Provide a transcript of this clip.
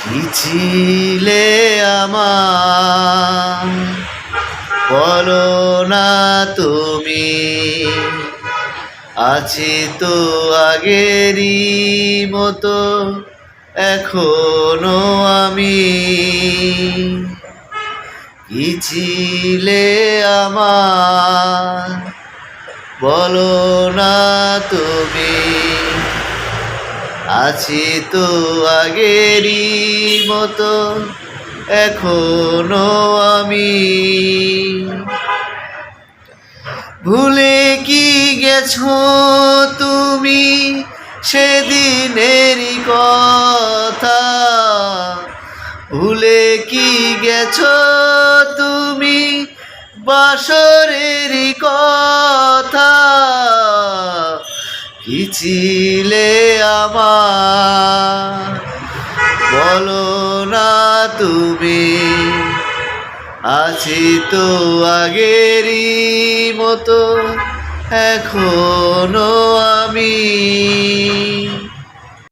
কি ছিলে আমার বলো না তুমি, আছি তো আগেরই মতো এখনো আমি। কি ছিলে আমার বলো না তুমি, আছি তো আগেরই মতো এখনো আমি। ভুলে কি গেছো তুমি সেদিনেরই কথা, ভুলে কি গেছো তুমি বাসরেরই কথা। কি ছিলে আমার বলো না তুমি, আছি তো আগেরই মতো এখনো আমি।